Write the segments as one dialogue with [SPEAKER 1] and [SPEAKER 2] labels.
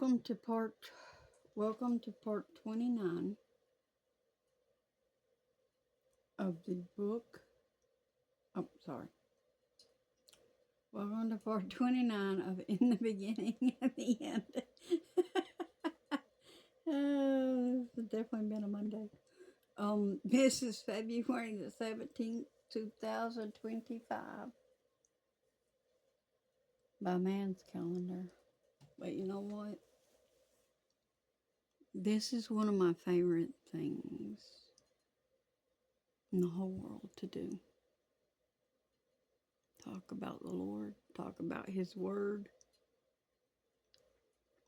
[SPEAKER 1] Welcome to part 29 of the book. Oh, sorry. Welcome to part 29 of In the Beginning and the End. This has definitely been a Monday. This is February the 17th, 2025 by man's calendar. But you know what? This is one of my favorite things in the whole world to do. Talk about the Lord, talk about His Word,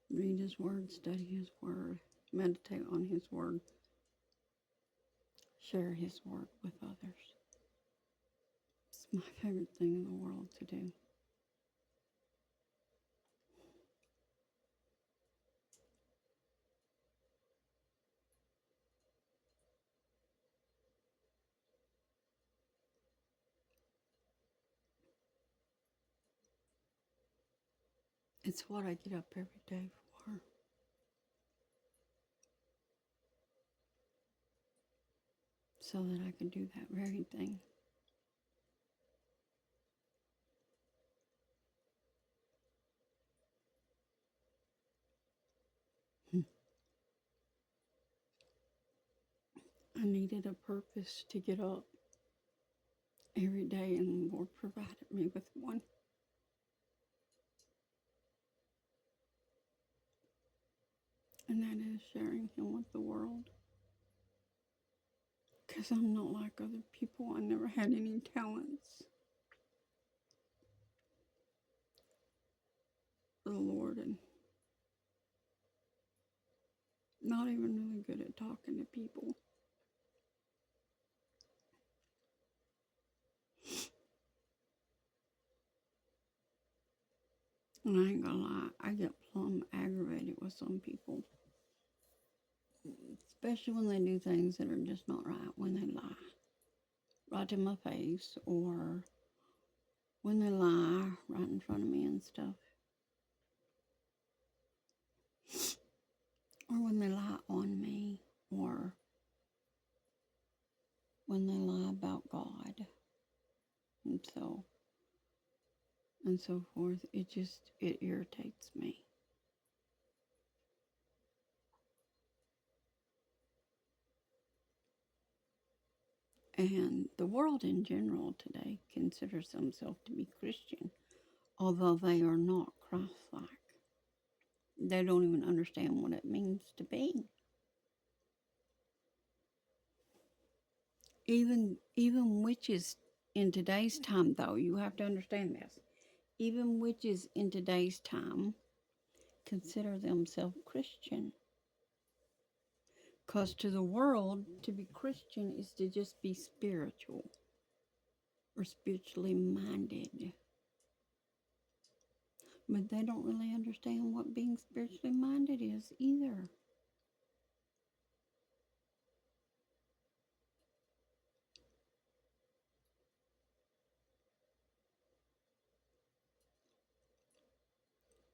[SPEAKER 1] read His Word, study His Word, meditate on His Word, share His Word with others. It's my favorite thing in the world to do. It's what I get up every day for. So that I can do that very thing. I needed a purpose to get up every day, and the Lord provided me with one. And that is sharing Him with the world. Because I'm not like other people. I never had any talents for the Lord, and not even really good at talking to people. And I ain't gonna lie, I get plumb aggravated with some people. Especially when they do things that are just not right, when they lie. Right to my face, or when they lie right in front of me and stuff. Or when they lie on me, or when they lie about God. And so forth. It irritates me. And the world in general today considers themselves to be Christian, although they are not Christ-like. They don't even understand what it means to be. Even witches in today's time, though, you have to understand this. Even witches in today's time consider themselves Christian. Because to the world, to be Christian is to just be spiritual or spiritually minded. But they don't really understand what being spiritually minded is either.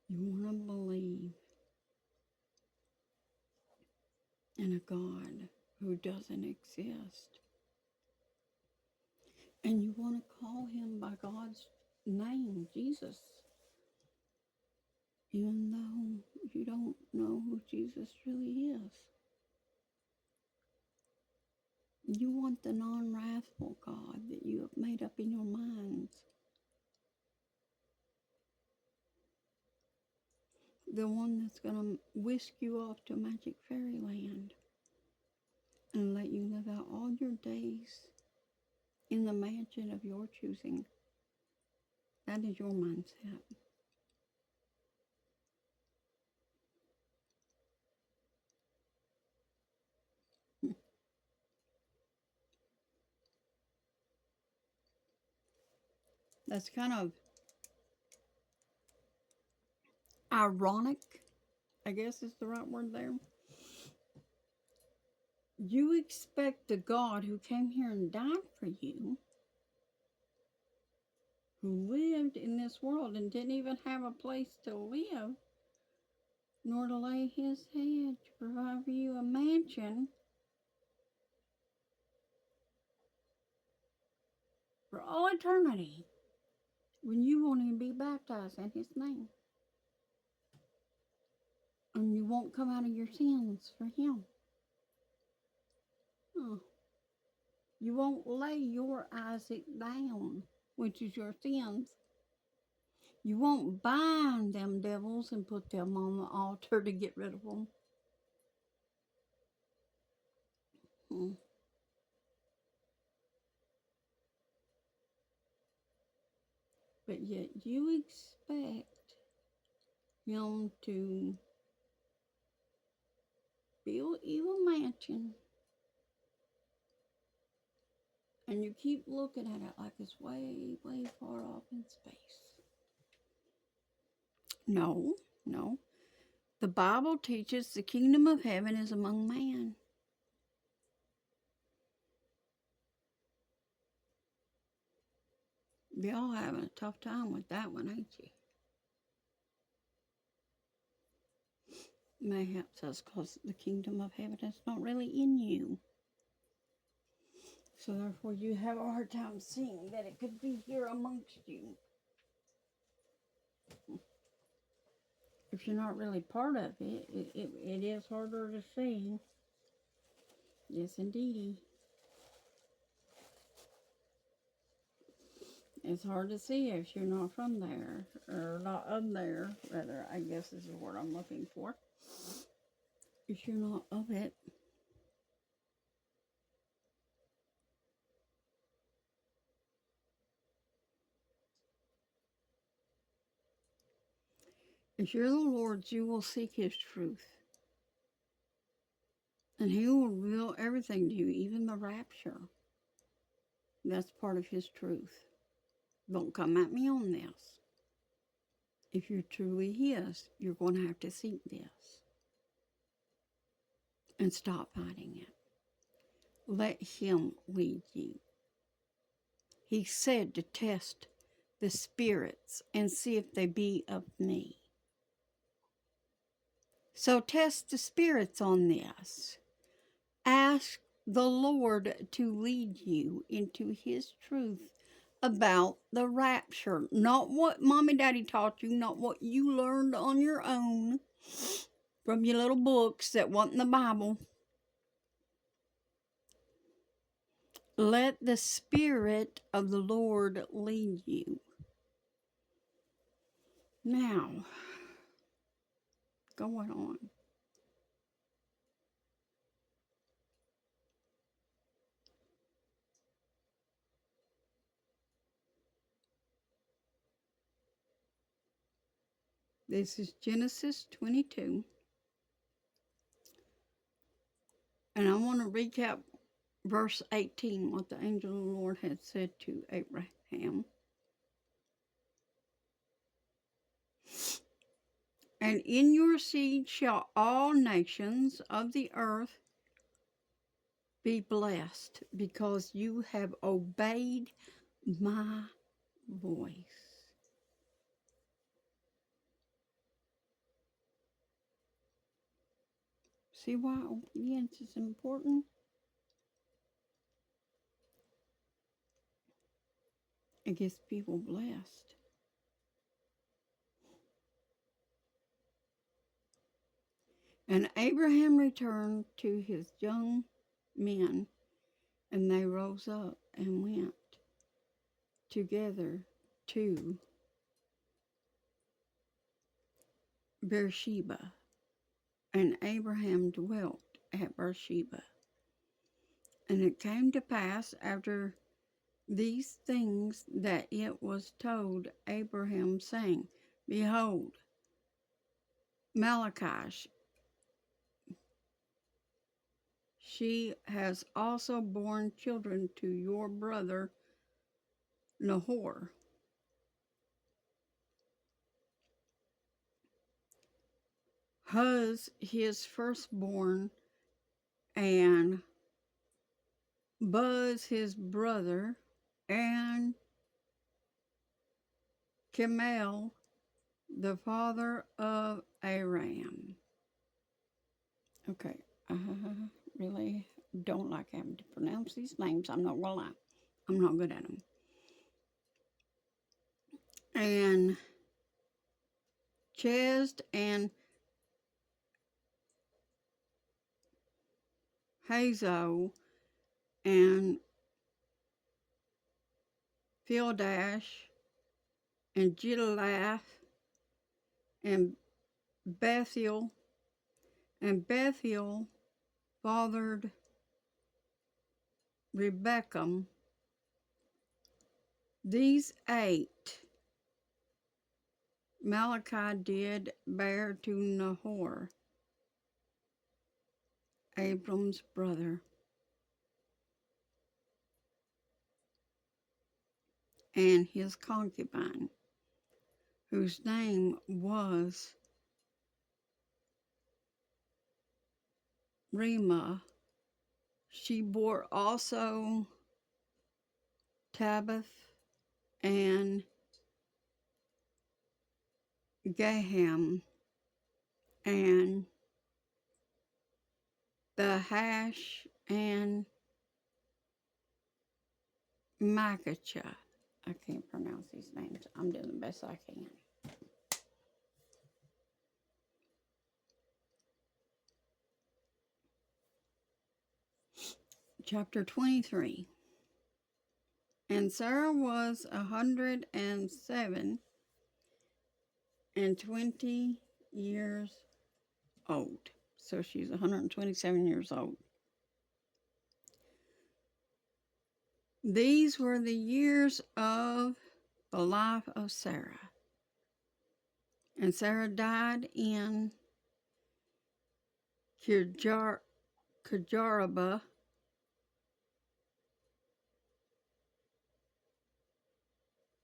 [SPEAKER 1] You want to believe in a God who doesn't exist. And you want to call Him by God's name, Jesus. Even though you don't know who Jesus really is. You want the non-wrathful God that you have made up in your minds. The one that's going to whisk you off to magic fairyland and let you live out all your days in the mansion of your choosing. That is your mindset. That's kind of ironic, I guess is the right word there. You expect the God who came here and died for you, who lived in this world and didn't even have a place to live, nor to lay his head to provide for you a mansion for all eternity when you won't even be baptized in his name. And you won't come out of your sins for him. Oh. You won't lay your Isaac down, which is your sins. You won't bind them devils and put them on the altar to get rid of them. But yet you expect him to build you a mansion, and you keep looking at it like it's way, way far off in space. No, no. The Bible teaches the kingdom of heaven is among man. Y'all having a tough time with that one, ain't you? Mayhaps that's because the kingdom of heaven is not really in you. So therefore you have a hard time seeing that it could be here amongst you. If you're not really part of it, it is harder to see. Yes, indeedy. It's hard to see if you're not from there, or not of there, rather, I guess is the word I'm looking for. If you're not of it. If you're the Lord's, you will seek his truth. And he will reveal everything to you, even the rapture. That's part of his truth. Don't come at me on this. If you're truly his, you're going to have to seek this. And stop fighting it. Let him lead you. He said to test the spirits and see if they be of me. So test the spirits on this. Ask the Lord to lead you into his truth about the rapture. Not what Mommy Daddy taught you, not what you learned on your own from your little books that wasn't in the Bible. Let the Spirit of the Lord lead you. Now, going on. This is Genesis 22. And I want to recap verse 18, what the angel of the Lord had said to Abraham. And in your seed shall all nations of the earth be blessed, because you have obeyed my voice. See why obedience is important? It gets people blessed. And Abraham returned to his young men, and they rose up and went together to Beersheba. And Abraham dwelt at Beersheba. And it came to pass after these things that it was told Abraham, saying, Behold, Malachi, she has also borne children to your brother Nahor. Huz, his firstborn, and Buz, his brother, and Kemal, the father of Aram. Okay, I really don't like having to pronounce these names. I'm not gonna lie. I'm not good at them. And Chesed and Hazo and Pildash and Jidlaph and Bethiel, and Bethiel fathered Rebekah. These 8 Malachi did bear to Nahor, Abram's brother, and his concubine, whose name was Reumah. She bore also Tabbath and Gaham and Bahash and Makachah. I can't pronounce these names. I'm doing the best I can. Chapter 23. And Sarah was 107 and 20 years old. So she's 127 years old. These were the years of the life of Sarah. And Sarah died in Kirjarabah.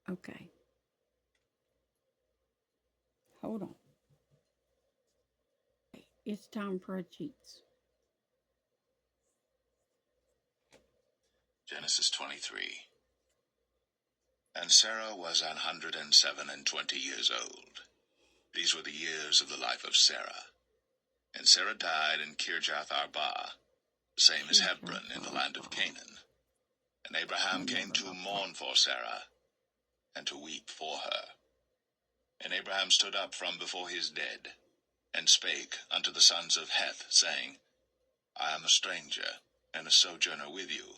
[SPEAKER 1] Okay. Hold on. It's time for our cheats.
[SPEAKER 2] Genesis 23. And Sarah was 107 and 20 years old. These were the years of the life of Sarah. And Sarah died in Kirjath Arba, the same as Hebron in the land of Canaan. And Abraham came to mourn for Sarah, and to weep for her. And Abraham stood up from before his dead, and spake unto the sons of Heth, saying, I am a stranger, and a sojourner with you.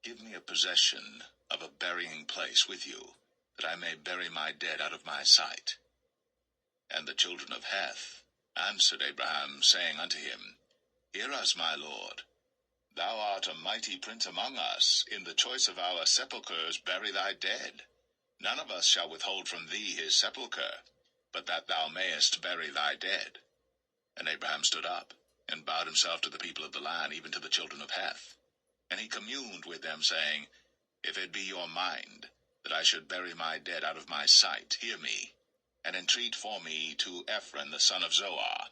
[SPEAKER 2] Give me a possession of a burying place with you, that I may bury my dead out of my sight. And the children of Heth answered Abraham, saying unto him, Hear us, my lord. Thou art a mighty prince among us. In the choice of our sepulchres bury thy dead. None of us shall withhold from thee his sepulchre, but that thou mayest bury thy dead. And Abraham stood up, and bowed himself to the people of the land, even to the children of Heth. And he communed with them, saying, If it be your mind that I should bury my dead out of my sight, hear me, and entreat for me to Ephron the son of Zoar,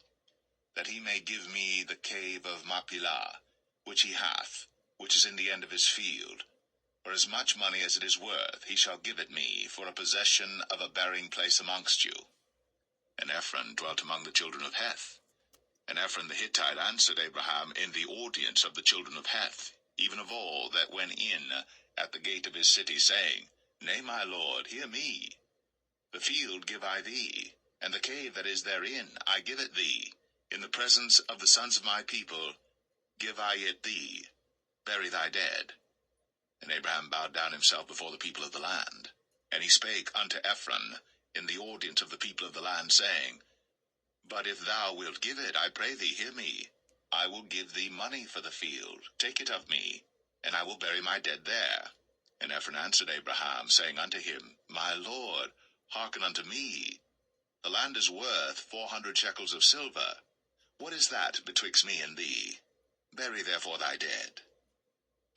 [SPEAKER 2] that he may give me the cave of Machpelah, which he hath, which is in the end of his field. For as much money as it is worth, he shall give it me, for a possession of a burying place amongst you. And Ephron dwelt among the children of Heth. And Ephron the Hittite answered Abraham in the audience of the children of Heth, even of all that went in at the gate of his city, saying, Nay, my lord, hear me. The field give I thee, and the cave that is therein I give it thee. In the presence of the sons of my people give I it thee. Bury thy dead. And Abraham bowed down himself before the people of the land. And he spake unto Ephron in the audience of the people of the land, saying, But if thou wilt give it, I pray thee, hear me. I will give thee money for the field. Take it of me, and I will bury my dead there. And Ephron answered Abraham, saying unto him, My lord, hearken unto me. The land is worth 400 shekels of silver. What is that betwixt me and thee? Bury therefore thy dead.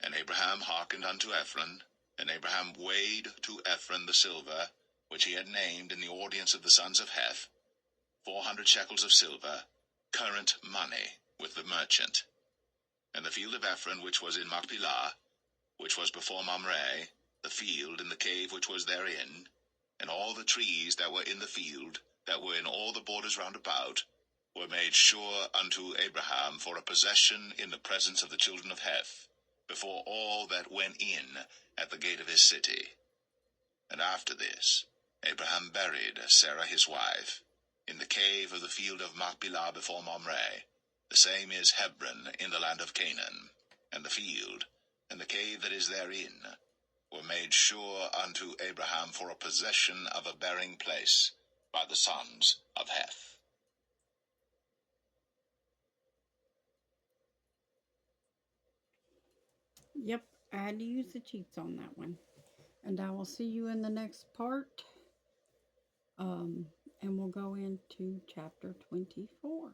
[SPEAKER 2] And Abraham hearkened unto Ephron, and Abraham weighed to Ephron the silver, which he had named in the audience of the sons of Heth, 400 shekels of silver, current money, with the merchant. And the field of Ephron, which was in Machpelah, which was before Mamre, the field and the cave which was therein, and all the trees that were in the field, that were in all the borders round about were made sure unto Abraham for a possession in the presence of the children of Heth, before all that went in at the gate of his city. And after this, Abraham buried Sarah his wife in the cave of the field of Machpelah before Mamre. The same is Hebron in the land of Canaan. And the field, and the cave that is therein, were made sure unto Abraham for a possession of a burying place by the sons of Heth.
[SPEAKER 1] Yep, I had to use the cheats on that one. And I will see you in the next part. And we'll go into chapter 24.